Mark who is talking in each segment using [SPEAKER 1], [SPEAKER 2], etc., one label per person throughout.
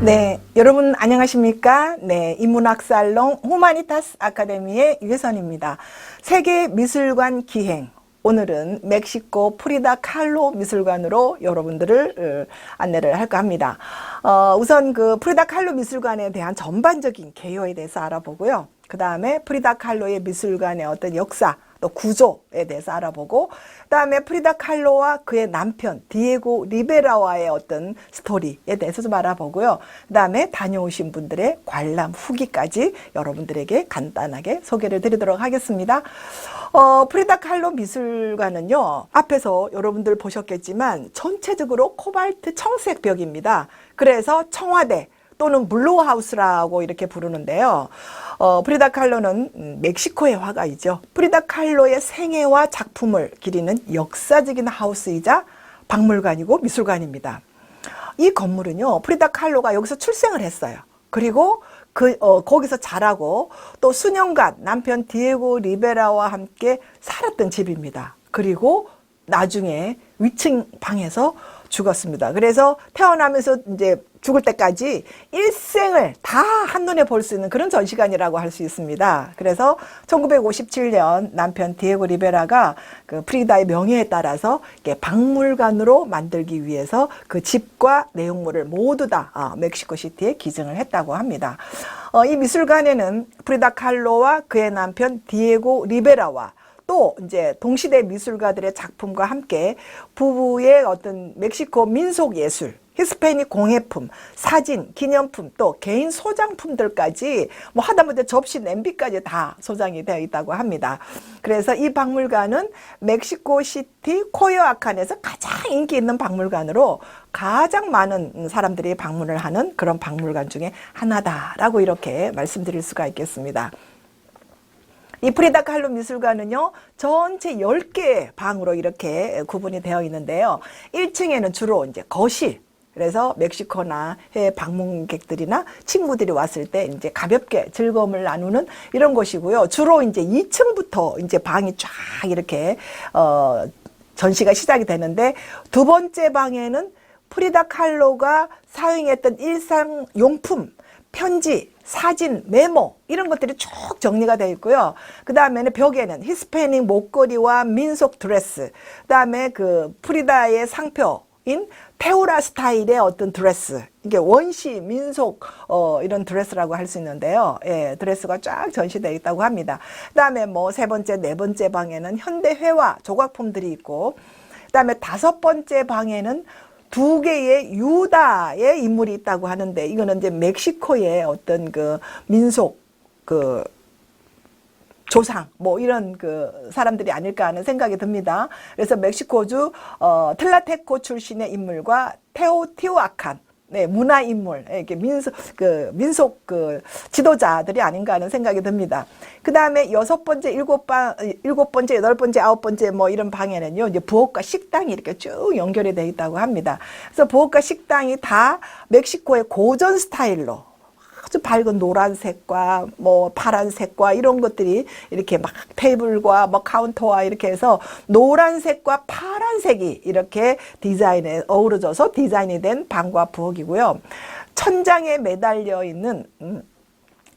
[SPEAKER 1] 네, 여러분 안녕하십니까? 네, 인문학살롱 후마니타스 아카데미의 유혜선입니다. 세계미술관 기행, 오늘은 멕시코 프리다 칼로 미술관으로 여러분들을 안내를 할까 합니다. 우선 그 프리다 칼로 미술관에 대한 전반적인 개요에 대해서 알아보고요. 그 다음에 프리다 칼로의 미술관의 어떤 역사, 또 구조에 대해서 알아보고, 그 다음에 프리다 칼로와 그의 남편 디에고 리베라와의 어떤 스토리에 대해서 좀 알아보고요. 그 다음에 다녀오신 분들의 관람 후기까지 여러분들에게 간단하게 소개를 드리도록 하겠습니다. 프리다 칼로 미술관은요, 앞에서 여러분들 보셨겠지만 전체적으로 코발트 청색 벽입니다. 그래서 청와대 또는 블루하우스라고 이렇게 부르는데요. 프리다 칼로는 멕시코의 화가이죠. 프리다 칼로의 생애와 작품을 기리는 역사적인 하우스이자 박물관이고 미술관입니다. 이 건물은요, 프리다 칼로가 여기서 출생을 했어요. 그리고 거기서 자라고 또 수년간 남편 디에고 리베라와 함께 살았던 집입니다. 그리고 나중에 위층 방에서 죽었습니다. 그래서 태어나면서 이제 죽을 때까지 일생을 다 한눈에 볼 수 있는 그런 전시관이라고 할 수 있습니다. 그래서 1957년 남편 디에고 리베라가 그 프리다의 명예에 따라서 박물관으로 만들기 위해서 그 집과 내용물을 모두 다 멕시코시티에 기증을 했다고 합니다. 이 미술관에는 프리다 칼로와 그의 남편 디에고 리베라와 또 이제 동시대 미술가들의 작품과 함께 부부의 어떤 멕시코 민속 예술, 히스패닉 공예품, 사진, 기념품, 또 개인 소장품들까지 뭐 하다못해 접시, 냄비까지 다 소장이 되어 있다고 합니다. 그래서 이 박물관은 멕시코시티 코요아칸에서 가장 인기 있는 박물관으로 가장 많은 사람들이 방문을 하는 그런 박물관 중에 하나다라고 이렇게 말씀드릴 수가 있겠습니다. 이 프리다 칼로 미술관은요, 전체 10개의 방으로 이렇게 구분이 되어 있는데요. 1층에는 주로 이제 거실, 그래서 멕시코나 해외 방문객들이나 친구들이 왔을 때 이제 가볍게 즐거움을 나누는 이런 곳이고요. 주로 이제 2층부터 이제 방이 쫙 이렇게, 전시가 시작이 되는데, 두 번째 방에는 프리다 칼로가 사용했던 일상용품, 편지, 사진, 메모 이런 것들이 쭉 정리가 되어 있고요. 그 다음에는 벽에는 히스패닉 목걸이와 민속 드레스, 그 다음에 그 프리다의 상표인 테오라 스타일의 어떤 드레스, 이게 원시 민속 이런 드레스라고 할 수 있는데요. 예, 드레스가 쫙 전시되어 있다고 합니다. 그 다음에 뭐 세 번째, 네 번째 방에는 현대 회화 조각품들이 있고, 그 다음에 다섯 번째 방에는 두 개의 유다의 인물이 있다고 하는데, 이거는 이제 멕시코의 어떤 그 민속 그 조상 뭐 이런 그 사람들이 아닐까 하는 생각이 듭니다. 그래서 멕시코주 틀라테코 출신의 인물과 테오티후아칸, 네, 문화 인물, 이렇게 민속 그 지도자들이 아닌가 하는 생각이 듭니다. 그 다음에 여섯 번째, 일곱 번째, 여덟 번째, 아홉 번째 뭐 이런 방에는요, 이제 부엌과 식당이 이렇게 쭉 연결이 되어 있다고 합니다. 그래서 부엌과 식당이 다 멕시코의 고전 스타일로 아주 밝은 노란색과 뭐 파란색과 이런 것들이 이렇게 막 테이블과 뭐 카운터와 이렇게 해서 노란색과 파란색이 이렇게 디자인에 어우러져서 디자인이 된 방과 부엌이고요. 천장에 매달려 있는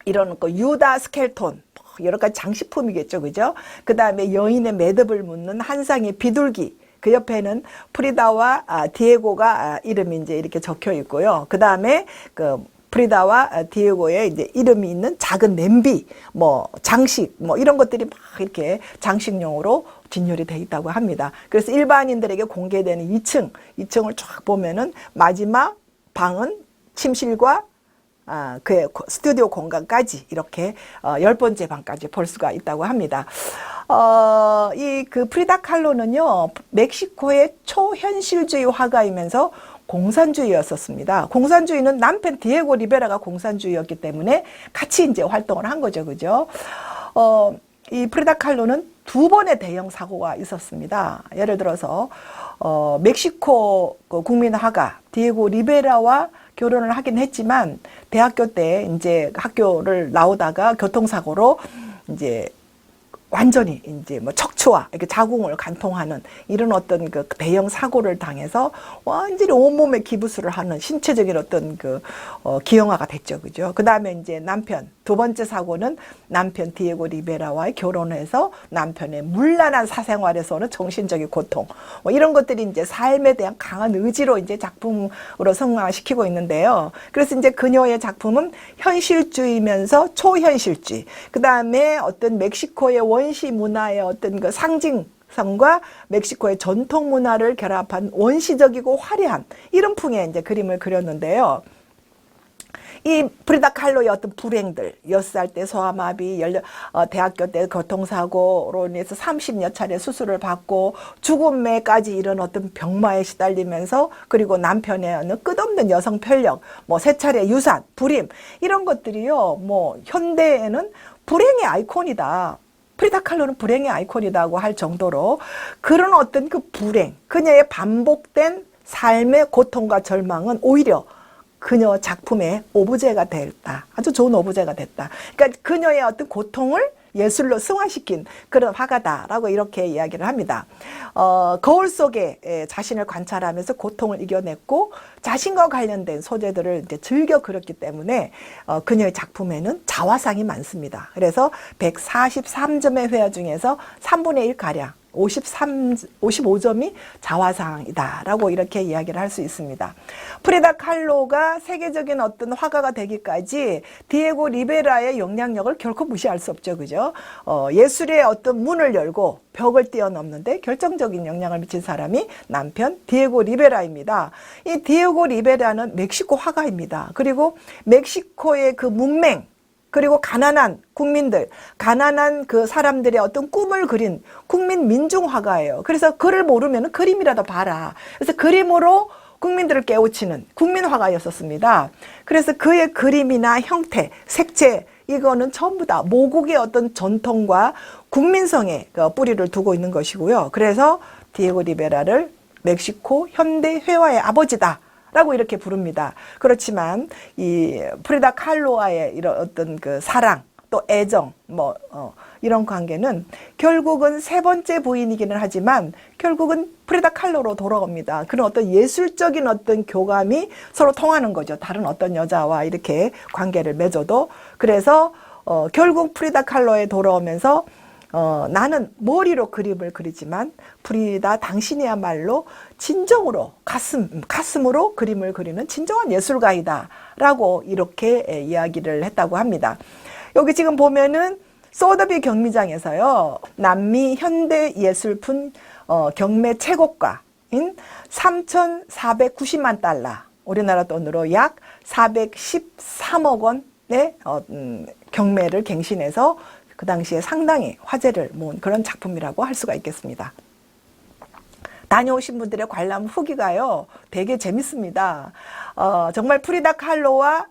[SPEAKER 1] 이런 그 유다 스켈톤, 여러 가지 장식품이겠죠, 그죠? 그 다음에 여인의 매듭을 묶는 한 쌍의 비둘기, 그 옆에는 프리다와 디에고가 이름이 이제 이렇게 적혀 있고요. 그 다음에 그 프리다와 디에고의 이제 이름이 있는 작은 냄비, 뭐 장식, 뭐 이런 것들이 막 이렇게 장식용으로 진열이 되어 있다고 합니다. 그래서 일반인들에게 공개되는 2층을 쫙 보면은 마지막 방은 침실과 그의 스튜디오 공간까지 이렇게 10번째 방까지 볼 수가 있다고 합니다. 이 그 프리다 칼로는요, 멕시코의 초현실주의 화가이면서 공산주의였었습니다. 공산주의는 남편 디에고 리베라가 공산주의였기 때문에 같이 이제 활동을 한 거죠, 그죠? 이 프리다 칼로는 2번의 대형 사고가 있었습니다. 예를 들어서 멕시코 국민 화가 디에고 리베라와 결혼을 하긴 했지만 대학교 때 이제 학교를 나오다가 교통사고로 이제 완전히 이제 뭐 척추와 이렇게 자궁을 관통하는 이런 어떤 그 대형 사고를 당해서 완전히 온몸에 기부스를 하는 신체적인 어떤 기형아가 됐죠. 그죠? 그 다음에 이제 남편, 2번째 사고는 남편 디에고 리베라와의 결혼해서 남편의 문란한 사생활에서 오는 정신적인 고통, 뭐 이런 것들이 이제 삶에 대한 강한 의지로 이제 작품으로 성화시키고 있는데요. 그래서 이제 그녀의 작품은 현실주의면서 초현실주의, 그 다음에 어떤 멕시코의 원시 문화의 어떤 그 상징성과 멕시코의 전통 문화를 결합한 원시적이고 화려한 이런 풍의 이제 그림을 그렸는데요. 이 프리다 칼로의 어떤 불행들, 6살 때 소아마비, 대학교 때 교통사고로 인해서 30여 차례 수술을 받고 죽음에까지 이런 어떤 병마에 시달리면서, 그리고 남편의 어느 끝없는 여성 편력, 뭐 3차례 유산, 불임, 이런 것들이요, 뭐 현대에는 불행의 아이콘이다. 프리다 칼로는 불행의 아이콘이라고 할 정도로 그런 어떤 그 불행, 그녀의 반복된 삶의 고통과 절망은 오히려 그녀 작품의 오브제가 됐다. 아주 좋은 오브제가 됐다. 그러니까 그녀의 어떤 고통을 예술로 승화시킨 그런 화가다라고 이렇게 이야기를 합니다. 거울 속에 자신을 관찰하면서 고통을 이겨냈고 자신과 관련된 소재들을 이제 즐겨 그렸기 때문에 그녀의 작품에는 자화상이 많습니다. 그래서 143점의 회화 중에서 3분의 1가량 55점이 자화상이다라고 이렇게 이야기를 할 수 있습니다. 프리다 칼로가 세계적인 어떤 화가가 되기까지 디에고 리베라의 영향력을 결코 무시할 수 없죠. 그죠? 예술의 어떤 문을 열고 벽을 뛰어넘는데 결정적인 영향을 미친 사람이 남편 디에고 리베라입니다. 이 디에고 리베라는 멕시코 화가입니다. 그리고 멕시코의 그 문맹, 그리고 가난한 국민들, 가난한 그 사람들의 어떤 꿈을 그린 국민 민중화가예요. 그래서 글을 모르면 그림이라도 봐라. 그래서 그림으로 국민들을 깨우치는 국민화가였었습니다. 그래서 그의 그림이나 형태, 색채, 이거는 전부 다 모국의 어떤 전통과 국민성의 뿌리를 두고 있는 것이고요. 그래서 디에고 리베라를 멕시코 현대 회화의 아버지다 라고 이렇게 부릅니다. 그렇지만 이 프리다 칼로와의 이런 어떤 그 사랑, 또 애정, 이런 관계는 결국은 3번째 부인이기는 하지만 결국은 프리다 칼로로 돌아옵니다. 그런 어떤 예술적인 어떤 교감이 서로 통하는 거죠. 다른 어떤 여자와 이렇게 관계를 맺어도. 그래서 결국 프리다 칼로에 돌아오면서 나는 머리로 그림을 그리지만 프리다 당신이야말로 진정으로 가슴으로 그림을 그리는 진정한 예술가이다 라고 이렇게 이야기를 했다고 합니다. 여기 지금 보면은 소더비 경미장에서요, 남미 현대 예술품 경매 최고가인 3,490만 달러, 우리나라 돈으로 약 413억 원의 경매를 갱신해서 그 당시에 상당히 화제를 모은 그런 작품이라고 할 수가 있겠습니다. 다녀오신 분들의 관람 후기가요, 되게 재밌습니다. 정말 프리다 칼로와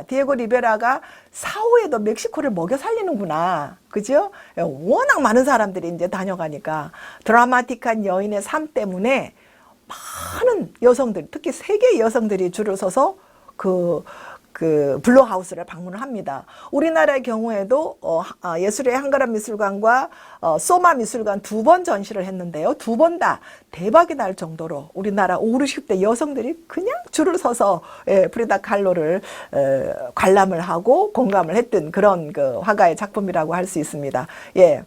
[SPEAKER 1] 디에고 리베라가 사후에도 멕시코를 먹여 살리는구나. 그죠? 워낙 많은 사람들이 이제 다녀가니까 드라마틱한 여인의 삶 때문에 많은 여성들, 특히 세계 여성들이 줄을 서서 그 블루하우스를 방문을 합니다. 우리나라의 경우에도 예술의 한가람 미술관과 소마 미술관 2번 전시를 했는데요. 2번 다 대박이 날 정도로 우리나라 5, 60대 여성들이 그냥 줄을 서서 프리다 칼로를 관람을 하고 공감을 했던 그런 그 화가의 작품이라고 할 수 있습니다. 예.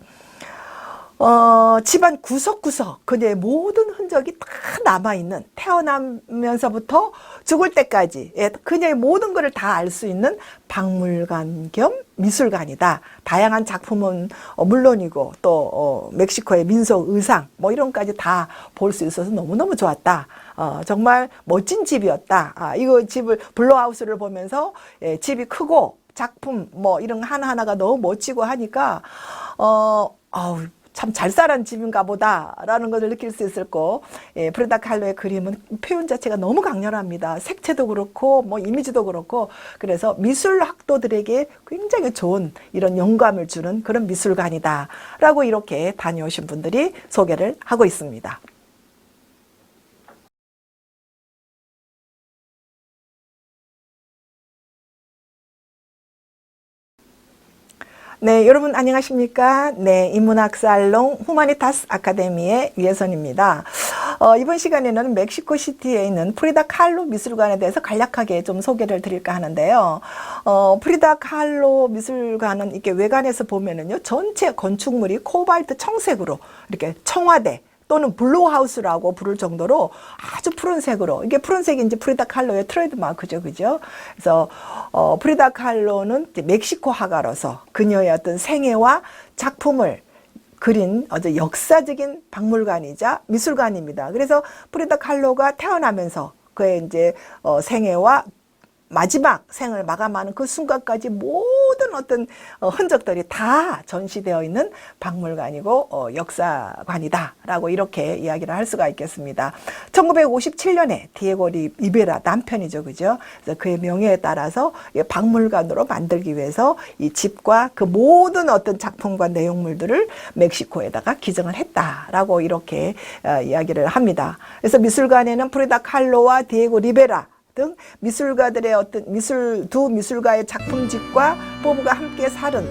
[SPEAKER 1] 집안 구석구석 그녀의 모든 흔적이 다 남아있는, 태어나면서부터 죽을 때까지 그녀의 모든 것을 다 알 수 있는 박물관 겸 미술관이다. 다양한 작품은 물론이고 또 멕시코의 민속 의상 이런 것까지 다 볼 수 있어서 너무너무 좋았다. 정말 멋진 집이었다. 이거 집을 블루하우스를 보면서 집이 크고 작품 이런 하나하나가 너무 멋지고 하니까 참 잘 살은 집인가 보다라는 것을 느낄 수 있을 거. 예, 프리다 칼로의 그림은 표현 자체가 너무 강렬합니다. 색채도 그렇고 뭐 이미지도 그렇고 그래서 미술학도들에게 굉장히 좋은 이런 영감을 주는 그런 미술관이다라고 이렇게 다녀오신 분들이 소개를 하고 있습니다. 네, 여러분 안녕하십니까? 네, 인문학살롱 후마니타스 아카데미의 유혜선입니다. 이번 시간에는 멕시코시티에 있는 프리다 칼로 미술관에 대해서 간략하게 좀 소개를 드릴까 하는데요. 프리다 칼로 미술관은 이렇게 외관에서 보면은요, 전체 건축물이 코발트 청색으로 이렇게 청와대 또는 블루하우스라고 부를 정도로 아주 푸른색으로, 이게 푸른색이 이제 프리다 칼로의 트레이드 마크죠. 그죠? 그래서, 프리다 칼로는 멕시코 화가로서 그녀의 어떤 생애와 작품을 그린 아주 역사적인 박물관이자 미술관입니다. 그래서 프리다 칼로가 태어나면서 그의 이제 생애와 마지막 생을 마감하는 그 순간까지 모든 어떤 흔적들이 다 전시되어 있는 박물관이고 역사관이다라고 이렇게 이야기를 할 수가 있겠습니다. 1957년에 디에고 리베라 남편이죠, 그죠? 그래서 그의 명예에 따라서 박물관으로 만들기 위해서 이 집과 그 모든 어떤 작품과 내용물들을 meg시코에다가 기증을 했다라고 이렇게 이야기를 합니다. 그래서 미술관에는 프리다 칼로와 디에고 리베라 등 미술가들의 어떤 두 미술가의 작품집과 부부가 함께 살은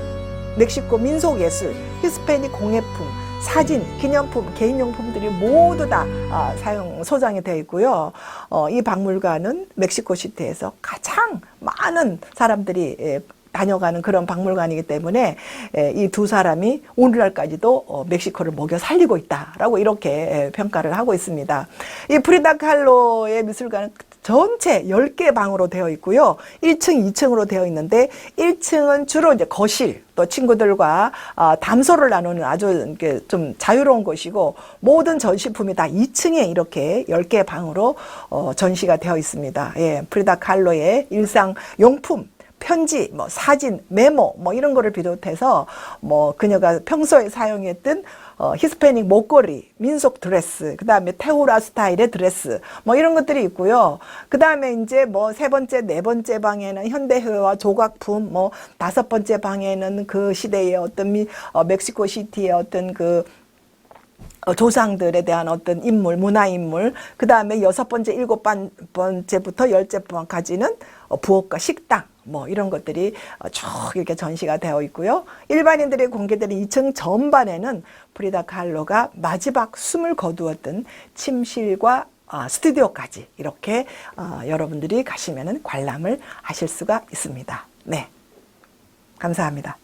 [SPEAKER 1] 멕시코 민속예술, 히스패닉 공예품, 사진, 기념품, 개인용품들이 모두 다 소장이 되어 있고요. 이 박물관은 멕시코시티에서 가장 많은 사람들이 다녀가는 그런 박물관이기 때문에 이 두 사람이 오늘날까지도 멕시코를 먹여 살리고 있다라고 이렇게 평가를 하고 있습니다. 이 프리다 칼로의 미술관은 전체 10개 방으로 되어 있고요. 1층, 2층으로 되어 있는데 1층은 주로 이제 거실, 또 친구들과 담소를 나누는 아주 좀 자유로운 곳이고 모든 전시품이 다 2층에 이렇게 10개 방으로 전시가 되어 있습니다. 예, 프리다 칼로의 일상 용품, 편지, 뭐 사진, 메모, 뭐 이런 거를 비롯해서 뭐 그녀가 평소에 사용했던 히스패닉 목걸이, 민속 드레스, 그 다음에 테우라 스타일의 드레스, 뭐 이런 것들이 있고요. 그 다음에 이제 뭐 세 번째, 네 번째 방에는 현대회화 조각품, 뭐 다섯 번째 방에는 그 시대의 어떤 멕시코 시티의 어떤 그 조상들에 대한 어떤 인물, 문화인물, 그 다음에 여섯 번째, 일곱 번째부터 열째 번까지는 부엌과 식당, 뭐 이런 것들이 쭉 이렇게 전시가 되어 있고요. 일반인들이 공개되는 2층 전반에는 프리다 칼로가 마지막 숨을 거두었던 침실과 스튜디오까지 이렇게 여러분들이 가시면은 관람을 하실 수가 있습니다. 네, 감사합니다.